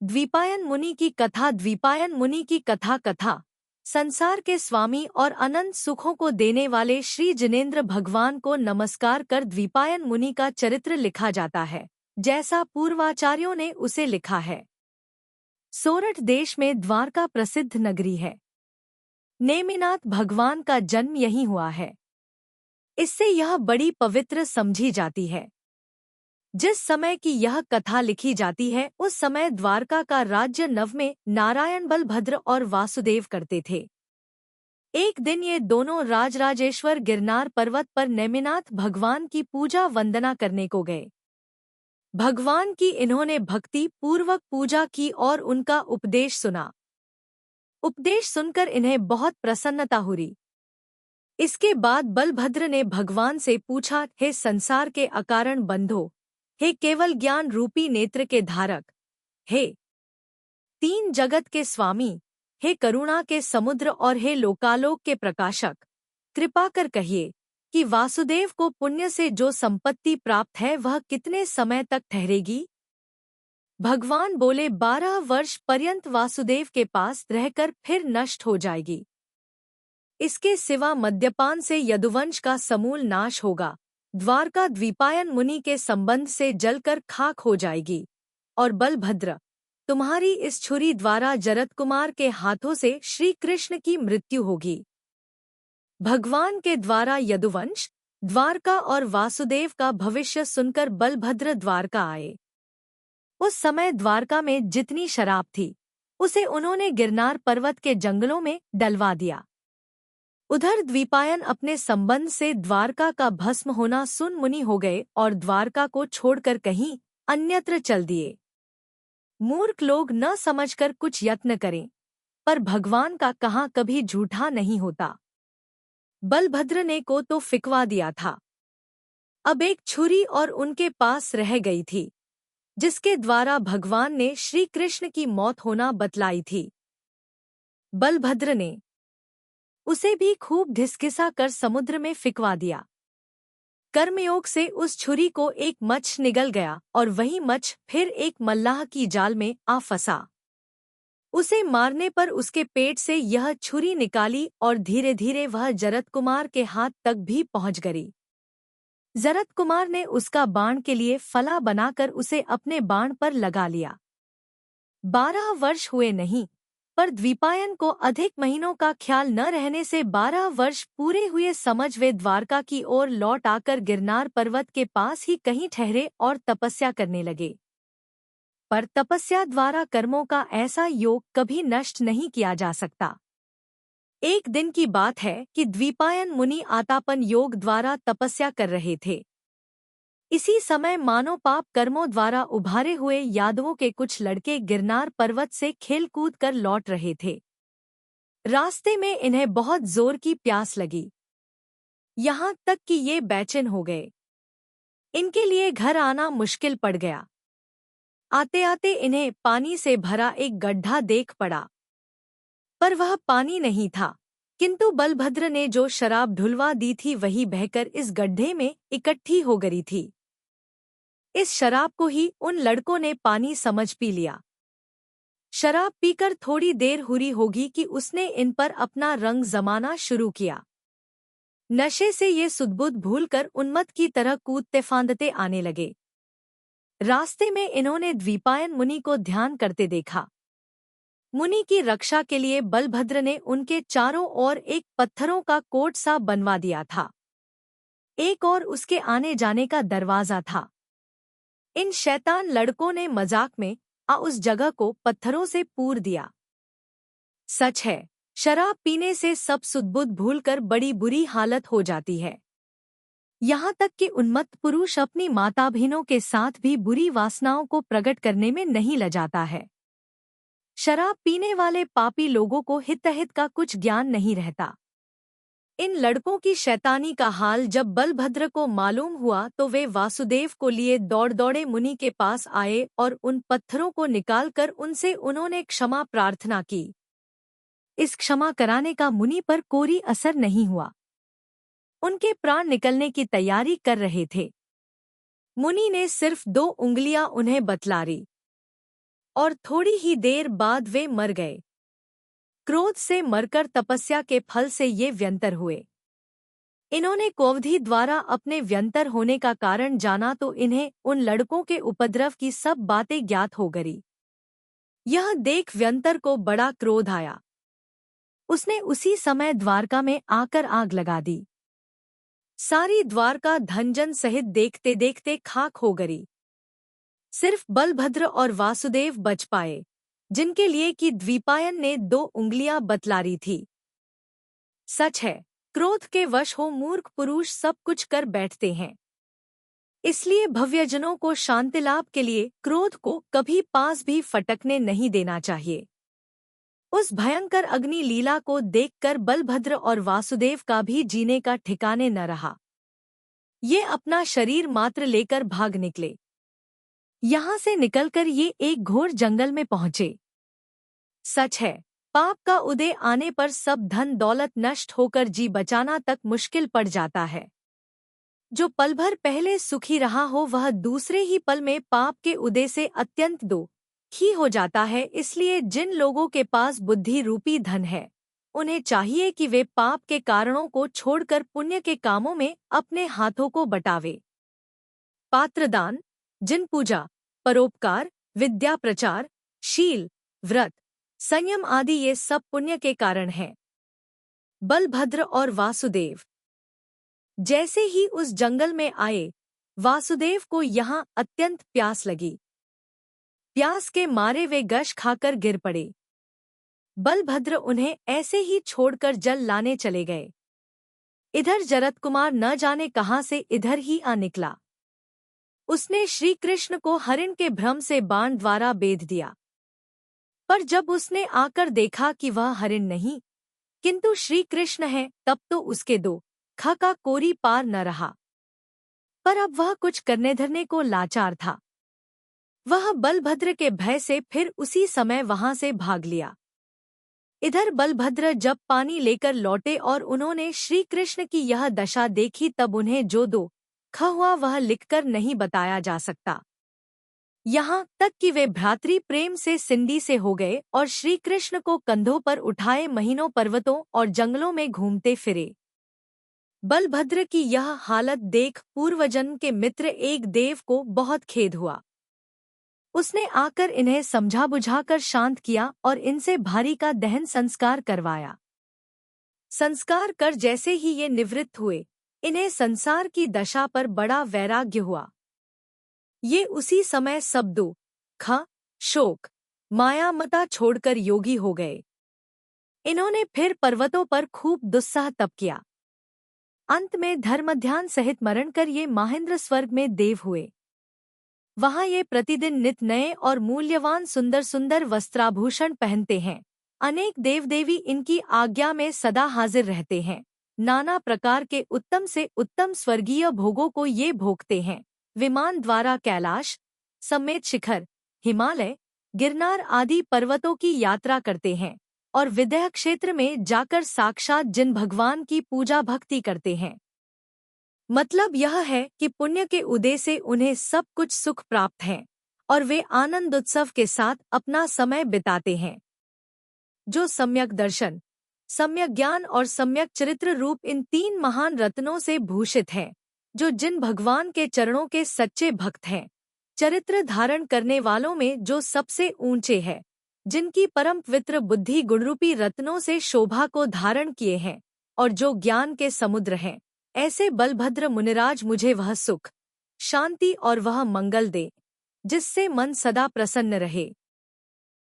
द्वीपायन मुनि की कथा। द्वीपायन मुनि की कथा संसार के स्वामी और अनंत सुखों को देने वाले श्री जिनेंद्र भगवान को नमस्कार कर द्वीपायन मुनि का चरित्र लिखा जाता है, जैसा पूर्वाचार्यों ने उसे लिखा है। सोरठ देश में द्वारका प्रसिद्ध नगरी है। नेमिनाथ भगवान का जन्म यहीं हुआ है। इससे यह बड़ी पवित्र समझी जाती है। जिस समय की यह कथा लिखी जाती है उस समय द्वारका का राज्य नव में नारायण, बलभद्र और वासुदेव करते थे। एक दिन ये दोनों राजराजेश्वर गिरनार पर्वत पर नेमिनाथ भगवान की पूजा वंदना करने को गए। भगवान की इन्होंने भक्ति पूर्वक पूजा की और उनका उपदेश सुना। उपदेश सुनकर इन्हें बहुत प्रसन्नता हुई। इसके बाद बलभद्र ने भगवान से पूछा, हे संसार के अकारण बंधो, हे केवल ज्ञान रूपी नेत्र के धारक, हे तीन जगत के स्वामी, हे करुणा के समुद्र और हे लोकालोक के प्रकाशक, कृपा कर कहिए कि वासुदेव को पुण्य से जो संपत्ति प्राप्त है वह कितने समय तक ठहरेगी। भगवान बोले, 12 वर्ष पर्यंत वासुदेव के पास रहकर फिर नष्ट हो जाएगी। इसके सिवा मद्यपान से यदुवंश का समूल नाश होगा। द्वारका द्वीपायन मुनि के संबंध से जलकर खाक हो जाएगी। और बलभद्र, तुम्हारी इस छुरी द्वारा जरत कुमार के हाथों से श्री कृष्ण की मृत्यु होगी। भगवान के द्वारा यदुवंश, द्वारका और वासुदेव का भविष्य सुनकर बलभद्र द्वारका आए। उस समय द्वारका में जितनी शराब थी उसे उन्होंने गिरनार पर्वत के जंगलों में डलवा दिया। उधर द्वीपायन अपने संबंध से द्वारका का भस्म होना सुन मुनि हो गए और द्वारका को छोड़कर कहीं अन्यत्र चल दिए। मूर्ख लोग न समझकर कुछ यत्न करें, पर भगवान का कहा कभी झूठा नहीं होता। बलभद्र ने को तो फिकवा दिया था। अब एक छुरी और उनके पास रह गई थी, जिसके द्वारा भगवान ने श्री कृष्ण की मौत होना बतलाई थी। बलभद्र ने उसे भी खूब ढिसकिसा कर समुद्र में फिकवा दिया। कर्मयोग से उस छुरी को एक मच्छ निगल गया और वही मच्छ फिर एक मल्लाह की जाल में आ फंसा। उसे मारने पर उसके पेट से यह छुरी निकाली और धीरे धीरे वह जरत कुमार के हाथ तक भी पहुंच गई। जरत कुमार ने उसका बाण के लिए फला बनाकर उसे अपने बाण पर लगा लिया। 12 वर्ष हुए नहीं, पर द्वीपायन को अधिक महीनों का ख्याल न रहने से 12 वर्ष पूरे हुए समझ वे द्वारका की ओर लौट आकर गिरनार पर्वत के पास ही कहीं ठहरे और तपस्या करने लगे। पर तपस्या द्वारा कर्मों का ऐसा योग कभी नष्ट नहीं किया जा सकता। एक दिन की बात है कि द्वीपायन मुनि आतापन योग द्वारा तपस्या कर रहे थे। इसी समय मानो पाप कर्मों द्वारा उभारे हुए यादवों के कुछ लड़के गिरनार पर्वत से खेल कूद कर लौट रहे थे। रास्ते में इन्हें बहुत जोर की प्यास लगी, यहाँ तक कि ये बेचैन हो गए। इनके लिए घर आना मुश्किल पड़ गया। आते आते इन्हें पानी से भरा एक गड्ढा देख पड़ा, पर वह पानी नहीं था, किंतु बलभद्र ने जो शराब ढुलवा दी थी वही बहकर इस गड्ढे में इकट्ठी हो गई थी। इस शराब को ही उन लड़कों ने पानी समझ पी लिया। शराब पीकर थोड़ी देर हुई होगी कि उसने इन पर अपना रंग जमाना शुरू किया। नशे से ये सुधबुध भूलकर उन्मत्त की तरह कूदते फांदते आने लगे। रास्ते में इन्होंने द्वीपायन मुनि को ध्यान करते देखा। मुनि की रक्षा के लिए बलभद्र ने उनके चारों ओर एक पत्थरों का कोट सा बनवा दिया था। एक और उसके आने जाने का दरवाजा था। इन शैतान लड़कों ने मजाक में उस जगह को पत्थरों से पूर दिया। सच है, शराब पीने से सब सुधबुध भूलकर बड़ी बुरी हालत हो जाती है। यहाँ तक कि उन्मत्त पुरुष अपनी माता बहनों के साथ भी बुरी वासनाओं को प्रकट करने में नहीं लजाता है। शराब पीने वाले पापी लोगों को हितहित का कुछ ज्ञान नहीं रहता। इन लड़कों की शैतानी का हाल जब बलभद्र को मालूम हुआ तो वे वासुदेव को लिए दौड़े मुनि के पास आए और उन पत्थरों को निकालकर उनसे उन्होंने क्षमा प्रार्थना की। इस क्षमा कराने का मुनि पर कोई असर नहीं हुआ। उनके प्राण निकलने की तैयारी कर रहे थे। मुनि ने सिर्फ 2 उंगलियां उन्हें बतलारी। और थोड़ी ही देर बाद वे मर गए। क्रोध से मरकर तपस्या के फल से ये व्यंतर हुए। इन्होंने कोवधी द्वारा अपने व्यंतर होने का कारण जाना तो इन्हें उन लड़कों के उपद्रव की सब बातें ज्ञात हो गई। यह देख व्यंतर को बड़ा क्रोध आया। उसने उसी समय द्वारका में आकर आग लगा दी। सारी द्वारका धनजन सहित देखते देखते खाक हो गई। सिर्फ बलभद्र और वासुदेव बच पाए, जिनके लिए कि द्वीपायन ने 2 उंगलियां बतलारी थी। सच है, क्रोध के वश हो मूर्ख पुरुष सब कुछ कर बैठते हैं। इसलिए भव्यजनों को शांतिलाभ के लिए क्रोध को कभी पास भी फटकने नहीं देना चाहिए। उस भयंकर अग्नि लीला को देखकर बलभद्र और वासुदेव का भी जीने का ठिकाने न रहा। ये अपना शरीर मात्र लेकर भाग निकले। यहाँ से निकलकर ये एक घोर जंगल में पहुँचे। सच है, पाप का उदय आने पर सब धन दौलत नष्ट होकर जी बचाना तक मुश्किल पड़ जाता है। जो पल भर पहले सुखी रहा हो वह दूसरे ही पल में पाप के उदय से अत्यंत दुखी हो जाता है। इसलिए जिन लोगों के पास बुद्धि रूपी धन है, उन्हें चाहिए कि वे पाप के कारणों को छोड़कर पुण्य के कामों में अपने हाथों को बटावे। पात्रदान, जिन पूजा, परोपकार, विद्या प्रचार, शील, व्रत, संयम आदि ये सब पुण्य के कारण हैं। बलभद्र और वासुदेव जैसे ही उस जंगल में आए, वासुदेव को यहाँ अत्यंत प्यास लगी। प्यास के मारे वे गश खाकर गिर पड़े। बलभद्र उन्हें ऐसे ही छोड़कर जल लाने चले गए। इधर जरत कुमार न जाने कहाँ से इधर ही आ निकला। उसने श्री कृष्ण को हरिण के भ्रम से बाण द्वारा बेध दिया। पर जब उसने आकर देखा कि वह हरिण नहीं किंतु श्री कृष्ण है, तब तो उसके 2 खा का कोरी पार न रहा। पर अब वह कुछ करने धरने को लाचार था। वह बलभद्र के भय से फिर उसी समय वहां से भाग लिया। इधर बलभद्र जब पानी लेकर लौटे और उन्होंने श्री कृष्ण की यह दशा देखी, तब उन्हें जो दुख हुआ वह लिखकर नहीं बताया जा सकता। यहाँ तक कि वे भ्रातृ प्रेम से सिंडी से हो गए और श्री कृष्ण को कंधों पर उठाए महीनों पर्वतों और जंगलों में घूमते फिरे। बलभद्र की यह हालत देख पूर्वजन्म के मित्र एक देव को बहुत खेद हुआ। उसने आकर इन्हें समझा बुझाकर शांत किया और इनसे भारी का दहन संस्कार करवाया। संस्कार कर जैसे ही ये निवृत्त हुए, इन्हें संसार की दशा पर बड़ा वैराग्य हुआ। ये उसी समय सब दुख, शोक, माया मता छोड़कर योगी हो गए। इन्होंने फिर पर्वतों पर खूब दुस्साह तप किया। अंत में धर्मध्यान सहित मरण कर ये महेंद्र स्वर्ग में देव हुए। वहां ये प्रतिदिन नित नए और मूल्यवान सुंदर सुंदर वस्त्राभूषण पहनते हैं। अनेक देव देवी इनकी आज्ञा में सदा हाजिर रहते हैं। नाना प्रकार के उत्तम से उत्तम स्वर्गीय भोगों को ये भोगते हैं। विमान द्वारा कैलाश समेत शिखर, हिमालय, गिरनार आदि पर्वतों की यात्रा करते हैं और विदेह क्षेत्र में जाकर साक्षात जिन भगवान की पूजा भक्ति करते हैं। मतलब यह है कि पुण्य के उदय से उन्हें सब कुछ सुख प्राप्त है और वे आनंद उत्सव के साथ अपना समय बिताते हैं। जो सम्यक दर्शन, सम्यक ज्ञान और सम्यक चरित्र रूप इन 3 महान रत्नों से भूषित है, जो जिन भगवान के चरणों के सच्चे भक्त हैं, चरित्र धारण करने वालों में जो सबसे ऊंचे है, जिनकी परम पवित्र बुद्धि गुणरूपी रत्नों से शोभा को धारण किए हैं और जो ज्ञान के समुद्र हैं, ऐसे बलभद्र मुनिराज मुझे वह सुख, शांति और वह मंगल दे, जिससे मन सदा प्रसन्न रहे।